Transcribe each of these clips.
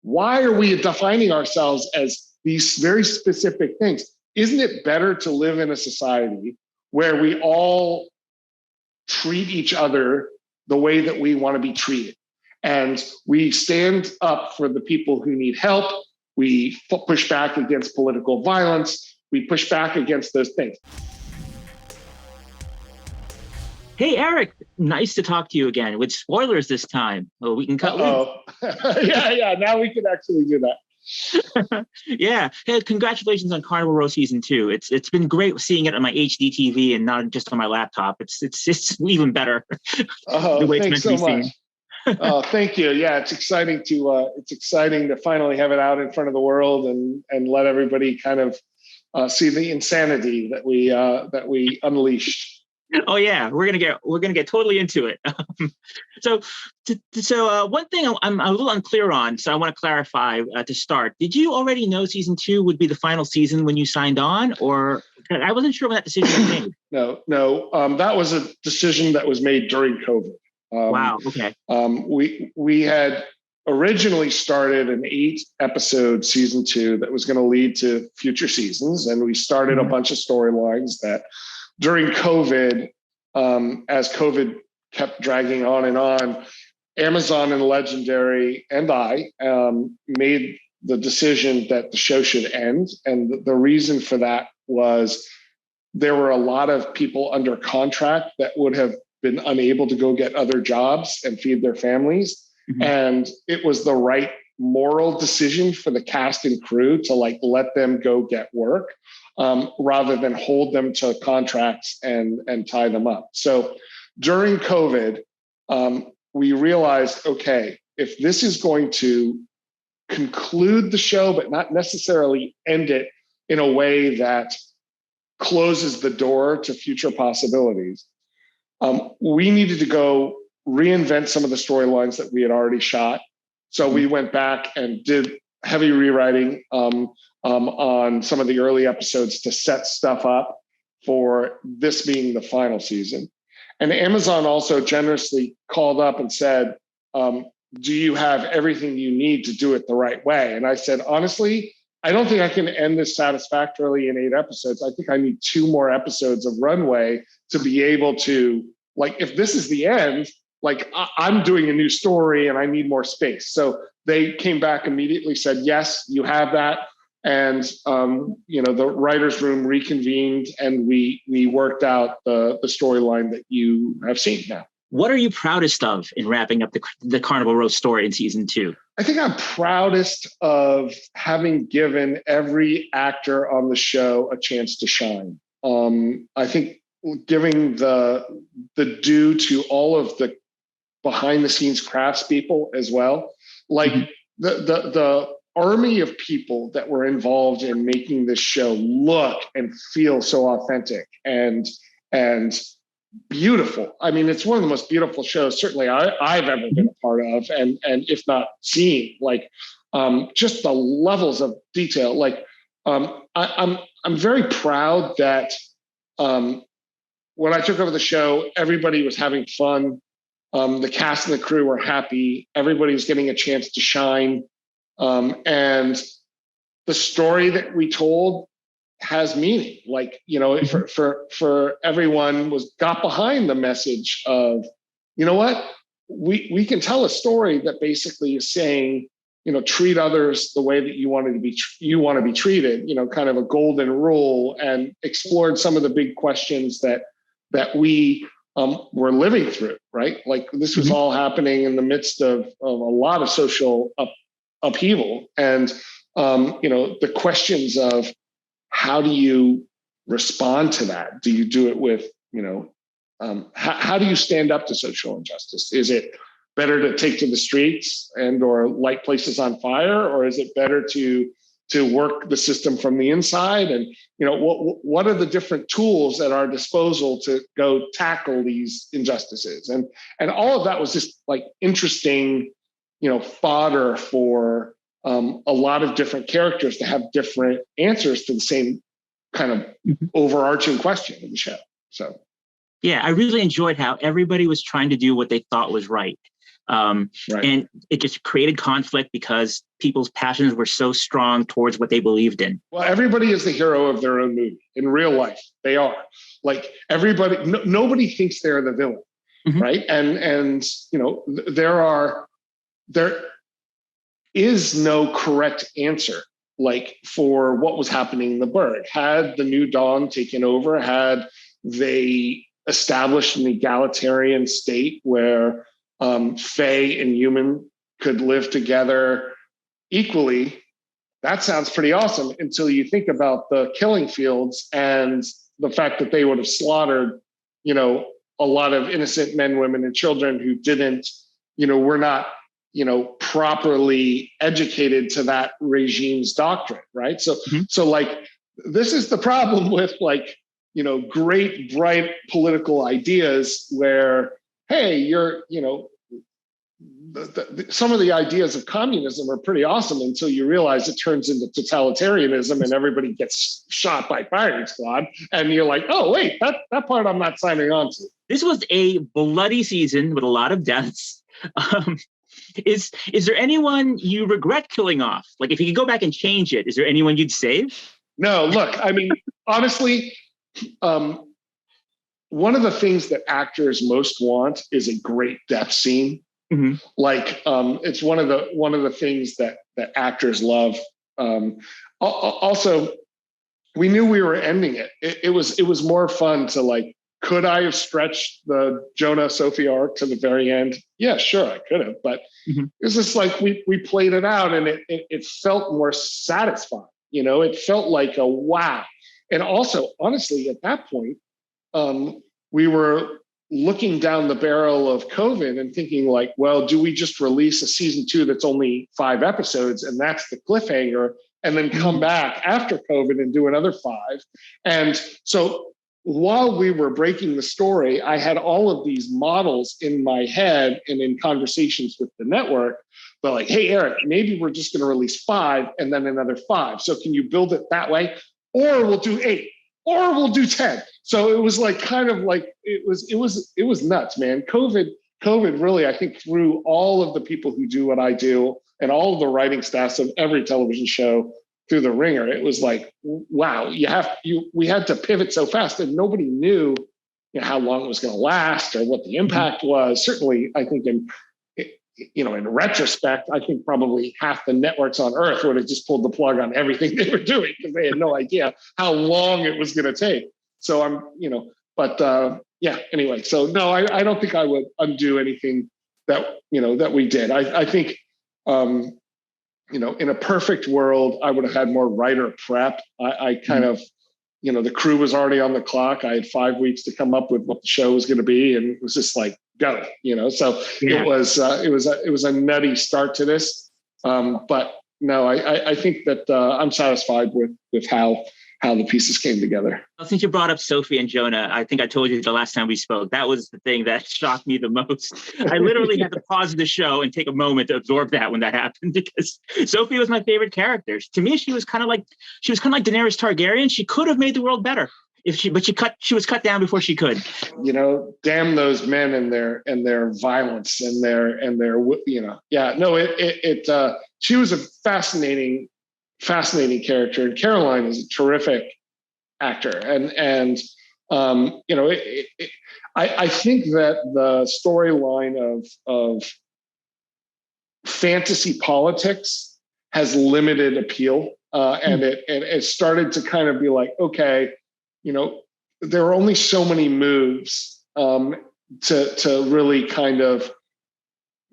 why are we defining ourselves as these very specific things? Isn't it better to live in a society where we all treat each other the way that we want to be treated? And we stand up for the people who need help. We push back against political violence. We push back against those things. Hey, Erik, nice to talk to you again with spoilers this time. Oh, we can cut. Yeah. Now we can actually do that. Yeah. Hey, congratulations on Carnival Row season 2. It's been great seeing it on my HD TV and not just on my laptop. It's even better. The way thanks so much. Thank you. Yeah, it's exciting to finally have it out in front of the world and let everybody kind of see the insanity that we unleashed. Oh yeah, we're gonna get totally into it. So one thing I'm a little unclear on, so I want to clarify to start. Did you already know season 2 would be the final season when you signed on, or I wasn't sure when that decision was made? No. That was a decision that was made during COVID. Wow. Okay. We had originally started an 8-episode season 2 that was going to lead to future seasons, and we started a bunch of storylines that. During COVID, as COVID kept dragging on and on, Amazon and Legendary and I made the decision that the show should end. And the reason for that was there were a lot of people under contract that would have been unable to go get other jobs and feed their families. Mm-hmm. And it was the right moral decision for the cast and crew to let them go get work. Rather than hold them to contracts and tie them up. So during COVID, we realized, okay, if this is going to conclude the show, but not necessarily end it in a way that closes the door to future possibilities, we needed to go reinvent some of the storylines that we had already shot. So we went back and did heavy rewriting on some of the early episodes to set stuff up for this being the final season. And Amazon also generously called up and said, do you have everything you need to do it the right way? And I said, honestly, I don't think I can end this satisfactorily in 8 episodes. I think I need 2 more episodes of runway to be able to, if this is the end, I'm doing a new story and I need more space. So they came back immediately, said, yes, you have that. And, the writer's room reconvened and we worked out the storyline that you have seen now. What are you proudest of in wrapping up the Carnival Row story in season 2? I think I'm proudest of having given every actor on the show a chance to shine. I think giving the due to all of the behind the scenes craftspeople as well, the army of people that were involved in making this show look and feel so authentic and beautiful. I mean, it's one of the most beautiful shows certainly I've ever been a part of, and if not seen. Just the levels of detail. I'm very proud that when I took over the show, everybody was having fun. The cast and the crew were happy. Everybody was getting a chance to shine. And the story that we told has meaning. For everyone got behind the message of, you know what, we can tell a story that basically is saying, treat others the way that you want to be treated, kind of a golden rule, and explored some of the big questions that we were living through, right? This was all happening in the midst of a lot of social upheaval, and the questions of how do you respond to that? Do you do it with how do you stand up to social injustice? Is it better to take to the streets and or light places on fire, or is it better to work the system from the inside? And what are the different tools at our disposal to go tackle these injustices? And all of that was just interesting fodder for a lot of different characters to have different answers to the same kind of overarching question of the show. So, yeah, I really enjoyed how everybody was trying to do what they thought was right. Right. And it just created conflict because people's passions were so strong towards what they believed in. Well, everybody is the hero of their own movie. In real life, they are. Like everybody, nobody thinks they're the villain, right? And there is no correct answer like for what was happening in the Burg. Had the New Dawn taken over, had they established an egalitarian state where Fae and human could live together equally, that sounds pretty awesome until you think about the killing fields and the fact that they would have slaughtered, a lot of innocent men, women, and children who didn't, were not, properly educated to that regime's doctrine, right? So like, this is the problem with like, great, bright political ideas where, hey, some of the ideas of communism are pretty awesome until you realize it turns into totalitarianism and everybody gets shot by firing squad. And you're like, oh, wait, that part I'm not signing on to. This was a bloody season with a lot of deaths. Is there anyone you regret killing off? Like if you could go back and change it, is there anyone you'd save? No, look, I mean, honestly, one of the things that actors most want is a great death scene. Like it's one of the things that actors love. Also, we knew we were ending it. It was more fun to like, could I have stretched the Jonah Sophie arc to the very end? Yeah, sure, I could have, but it was just like we played it out, and it felt more satisfying. It felt like a wow. And also, honestly, at that point, we were looking down the barrel of COVID and thinking like, well, do we just release a season 2 that's only 5 episodes and that's the cliffhanger, and then come back after COVID and do another 5? And so while we were breaking the story, I had all of these models in my head and in conversations with the network. But like, hey, Erik, maybe we're just going to release 5 and then another 5. So can you build it that way? Or we'll do 8, or we'll do 10. So it was like kind of like it was nuts, man. COVID really, I think, threw all of the people who do what I do and all of the writing staffs of every television show through the ringer. It was like, wow, we had to pivot so fast, and nobody knew how long it was going to last or what the impact was. Certainly, I think in retrospect, I think probably half the networks on Earth would have just pulled the plug on everything they were doing because they had no idea how long it was going to take. So anyway, so no, I don't think I would undo anything that we did. I think, in a perfect world, I would have had more writer prep. I kind of, the crew was already on the clock. I had 5 weeks to come up with what the show was going to be, and it was just like, go, So yeah. It was a nutty start to this. But no, I think that I'm satisfied with how the pieces came together. Well, since you brought up Sophie and Jonah, I think I told you the last time we spoke, that was the thing that shocked me the most. I literally had to pause the show and take a moment to absorb that when that happened, because Sophie was my favorite character. To me, she was kind of like Daenerys Targaryen. She could have made the world better but she was cut down before she could. Damn those men and their violence and their yeah. No, she was a fascinating character, and Caroline is a terrific actor, and I think that the storyline of fantasy politics has limited appeal, and it started to kind of be like, okay, there are only so many moves to really kind of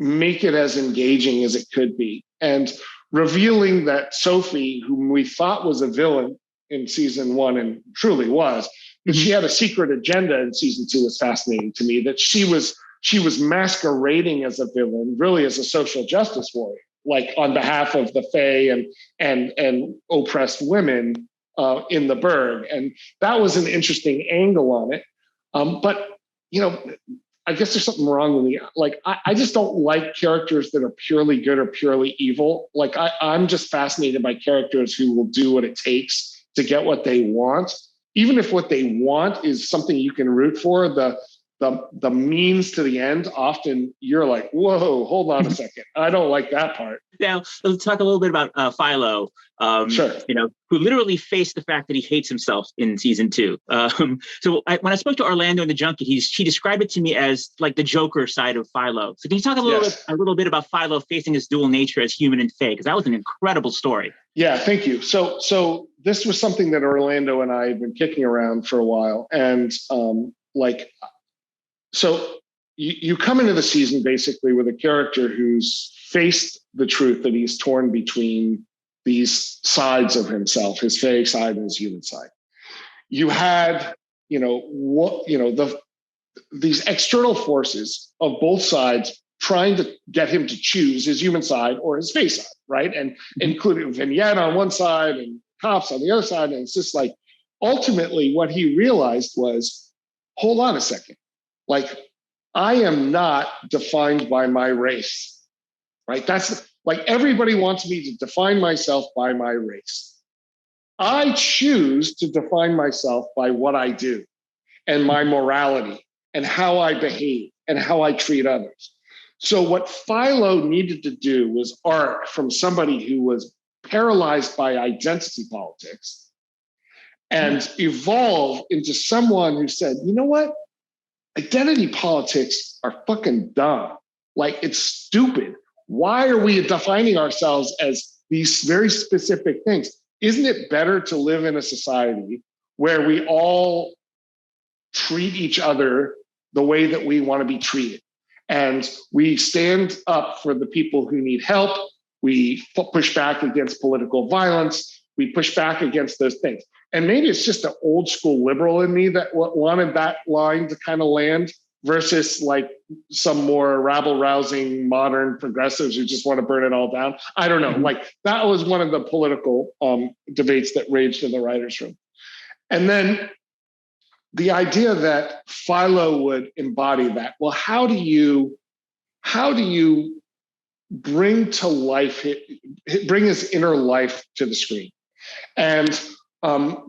make it as engaging as it could be, and revealing that Sophie, whom we thought was a villain in season 1 and truly was, but she had a secret agenda in season 2 was fascinating to me. That she was masquerading as a villain, really as a social justice warrior, like on behalf of the Fae and oppressed women in the Burg, and that was an interesting angle on it. But I guess there's something wrong with me. Like, I just don't like characters that are purely good or purely evil. Like, I'm just fascinated by characters who will do what it takes to get what they want. Even if what they want is something you can root for, the means to the end, often you're like, whoa, hold on a second. I don't like that part. Now, let's talk a little bit about Philo, Sure. Who literally faced the fact that he hates himself in season 2. When I spoke to Orlando in the junket, she described it to me as like the Joker side of Philo. So can you talk a little bit about Philo facing his dual nature as human and fey? Because that was an incredible story. Yeah, thank you. So this was something that Orlando and I had been kicking around for a while. And so you come into the season basically with a character who's faced the truth that he's torn between these sides of himself, his fey side and his human side. You had, these external forces of both sides trying to get him to choose his human side or his fey side, right? And including Vignette on one side and cops on the other side. And it's just like, ultimately what he realized was, hold on a second. Like, I am not defined by my race, right? That's like, everybody wants me to define myself by my race. I choose to define myself by what I do and my morality and how I behave and how I treat others. So what Philo needed to do was arc from somebody who was paralyzed by identity politics and evolve into someone who said, you know what? Identity politics are fucking dumb. Like, it's stupid. Why are we defining ourselves as these very specific things? Isn't it better to live in a society where we all treat each other the way that we want to be treated? And we stand up for the people who need help. We push back against political violence. We push back against those things. And maybe it's just an old school liberal in me that wanted that line to kind of land versus like some more rabble rousing modern progressives who just want to burn it all down. I don't know. Like, that was one of the political debates that raged in the writers' room. And then the idea that Philo would embody that. Well, how do you bring to life, bring his inner life to the screen? And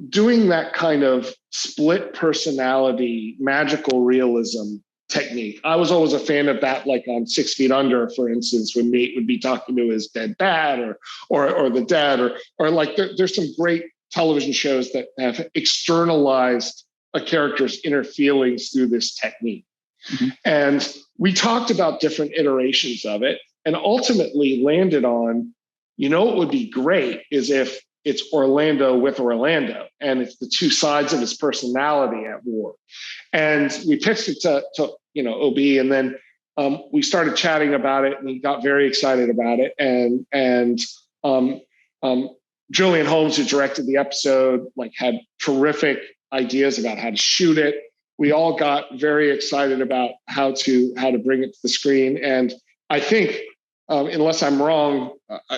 doing that kind of split personality, magical realism technique. I was always a fan of that, like on 6 Feet Under, for instance, when Nate would be talking to his dead dad or the dad, or like there's some great television shows that have externalized a character's inner feelings through this technique. Mm-hmm. And we talked about different iterations of it and ultimately landed on, what would be great is if it's Orlando with Orlando, and it's the two sides of his personality at war. And we pitched it to OB, and then we started chatting about it, and he got very excited about it. And Julian Holmes, who directed the episode, had terrific ideas about how to shoot it. We all got very excited about how to bring it to the screen, and I think. Unless I'm wrong,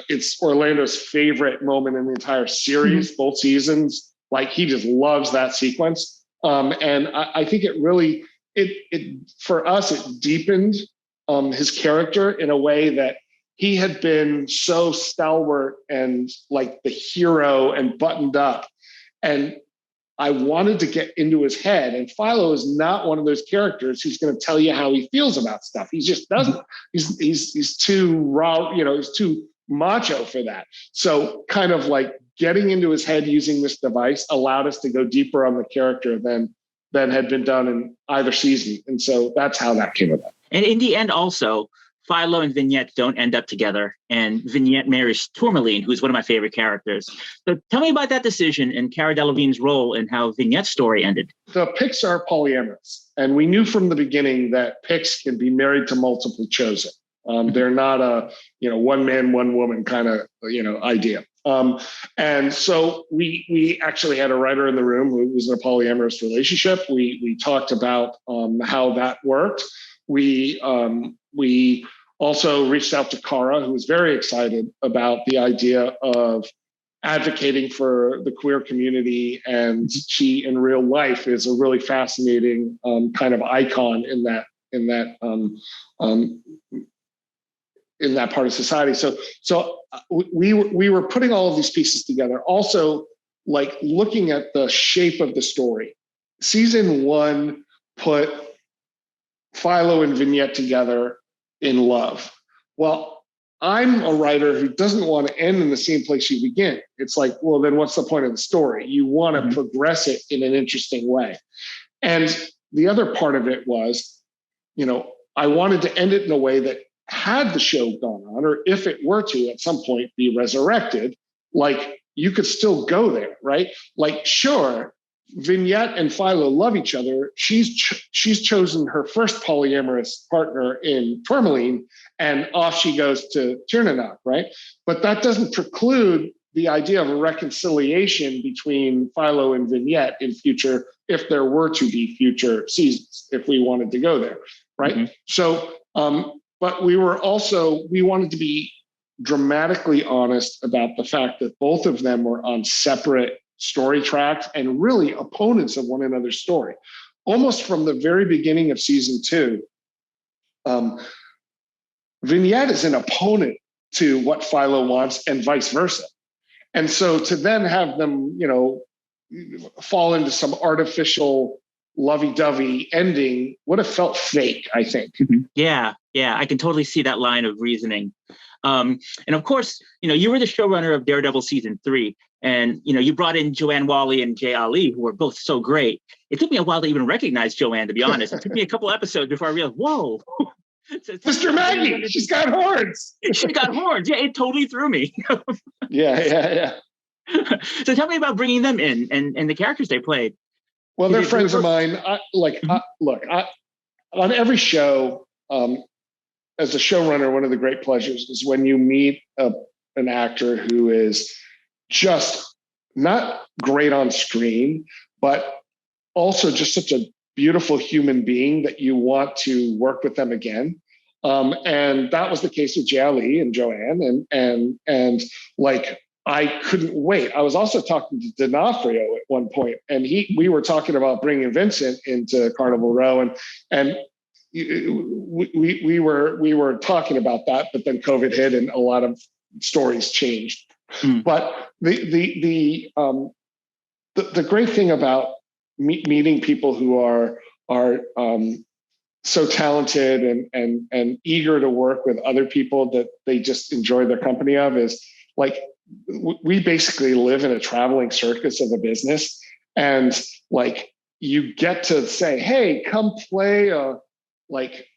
it's Orlando's favorite moment in the entire series, both seasons. Like, he just loves that sequence. And I think it really, for us, it deepened his character in a way that he had been so stalwart and like the hero and buttoned up. And I wanted to get into his head, and Philo is not one of those characters who's going to tell you how he feels about stuff. He just doesn't. He's too raw, he's too macho for that. So kind of like getting into his head using this device allowed us to go deeper on the character than had been done in either season. And so that's how that came about. And in the end, also, Philo and Vignette don't end up together, and Vignette marries Tourmaline, who's one of my favorite characters. So tell me about that decision and Cara Delevingne's role and how Vignette's story ended. The Picts are polyamorous, and we knew from the beginning that Picts can be married to multiple chosen. They're not a one man, one woman kind of idea. And so we actually had a writer in the room who was in a polyamorous relationship. We talked about how that worked. We also reached out to Cara, who was very excited about the idea of advocating for the queer community. And she, in real life, is a really fascinating kind of icon in that part of society. So we were putting all of these pieces together. Also, like looking at the shape of the story. Season 1 put Philo and Vignette together in love. Well, I'm a writer who doesn't want to end in the same place you begin. It's like, well, then what's the point of the story? You want to progress it in an interesting way. And the other part of it was, I wanted to end it in a way that had the show gone on, or if it were to at some point be resurrected, like you could still go there, right? Like, sure, Vignette and Philo love each other. She's chosen her first polyamorous partner in Tourmaline, and off she goes to Tiernanuck, right? But that doesn't preclude the idea of a reconciliation between Philo and Vignette in future, if there were to be future seasons, if we wanted to go there, right? So, but we wanted to be dramatically honest about the fact that both of them were on separate story tracks and really opponents of one another's story. Almost from the very beginning of season 2, Vignette is an opponent to what Philo wants and vice versa. And so to then have them, fall into some artificial lovey-dovey ending would have felt fake, I think. Yeah, I can totally see that line of reasoning. And of course, you were the showrunner of Daredevil season 3, and you brought in Joanne Whalley and Jay Ali, who were both so great. It took me a while to even recognize Joanne, to be honest. It took me a couple episodes before I realized, whoa. Sister Maggie, she's got horns. She's got horns. Yeah, it totally threw me. Yeah. So tell me about bringing them in and the characters they played. Well, they're friends of mine. Look, on every show, as a showrunner, one of the great pleasures is when you meet an actor who is just not great on screen, but also just such a beautiful human being that you want to work with them again. And that was the case with Jay Ali and Joanne, and like, I couldn't wait. I was also talking to D'Onofrio at one point, and we were talking about bringing Vincent into Carnival Row, and we were talking about that, but then COVID hit and a lot of stories changed. But the great thing about meeting people who are so talented and eager to work with other people that they just enjoy their company of is, like, we basically live in a traveling circus of a business, and like, you get to say, hey, come play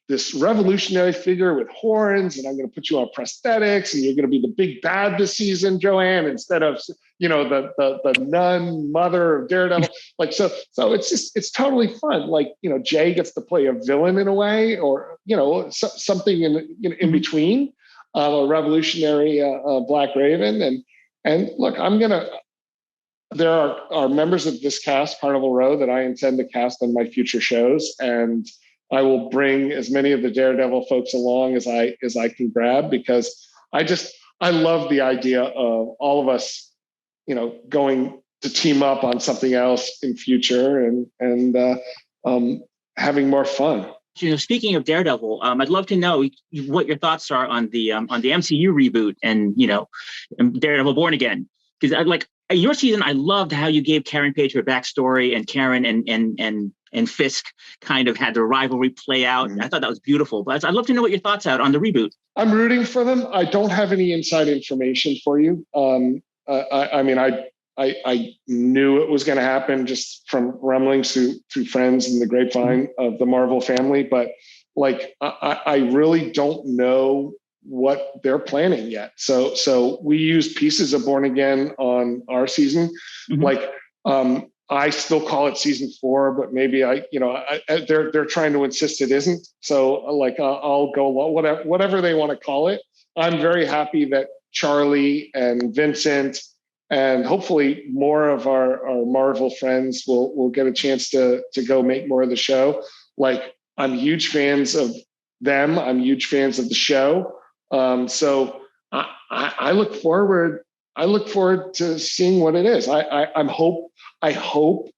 this revolutionary figure with horns, and I'm going to put you on prosthetics, and you're going to be the big bad this season, Joanne, instead of the nun mother of Daredevil. Like, so it's totally fun. Like, Jay gets to play a villain in a way, or something in between. A revolutionary Black Raven, and look, there are members of this cast, Carnival Row, that I intend to cast on my future shows, and I will bring as many of the Daredevil folks along as I can grab, because I love the idea of all of us, going to team up on something else in future and having more fun. Speaking of Daredevil, I'd love to know what your thoughts are on the MCU reboot and Daredevil Born Again, because your season, I loved how you gave Karen Page her backstory, and Karen and Fisk kind of had the rivalry play out. I thought that was beautiful. But I'd love to know what your thoughts are on the reboot. I'm rooting for them. I don't have any inside information for you. I knew it was going to happen just from rumblings through friends and the grapevine of the Marvel family. But I really don't know what they're planning yet. So we use pieces of Born Again on our season. I still call it season 4, but maybe they're trying to insist it isn't. So I'll go whatever they want to call it. I'm very happy that Charlie and Vincent and hopefully more of our Marvel friends will get a chance to go make more of the show. Like, I'm huge fans of them. I'm huge fans of the show. So I look forward to seeing what it is. I hope I hope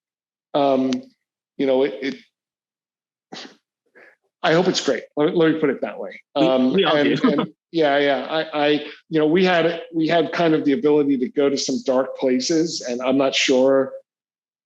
it's great. Let me put it that way. We all do. Yeah. We had kind of the ability to go to some dark places, and I'm not sure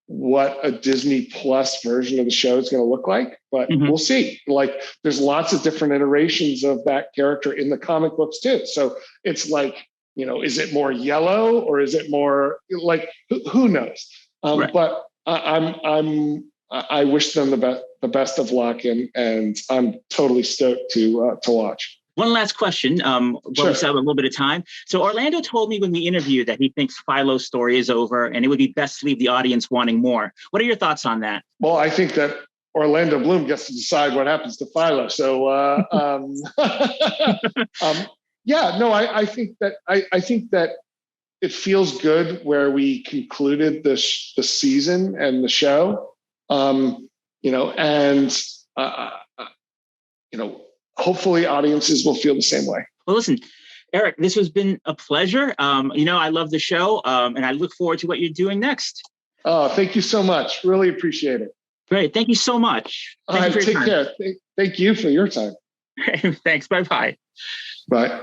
what a Disney Plus version of the show is going to look like, but we'll see. Like, there's lots of different iterations of that character in the comic books too. So it's like, is it more yellow or is it more like, who knows? Right. But I wish them the best of luck, and I'm totally stoked to watch. One last question. Sure. We still have a little bit of time. So Orlando told me when we interviewed that he thinks Philo's story is over and it would be best to leave the audience wanting more. What are your thoughts on that? Well, I think that Orlando Bloom gets to decide what happens to Philo. So, I think that it feels good where we concluded the season and the show, hopefully audiences will feel the same way. Well, listen, Erik, this has been a pleasure. I love the show, and I look forward to what you're doing next. Oh, thank you so much. Really appreciate it. Great. Thank you so much. Take care. Thank you for your time. Thanks. Bye-bye. Bye.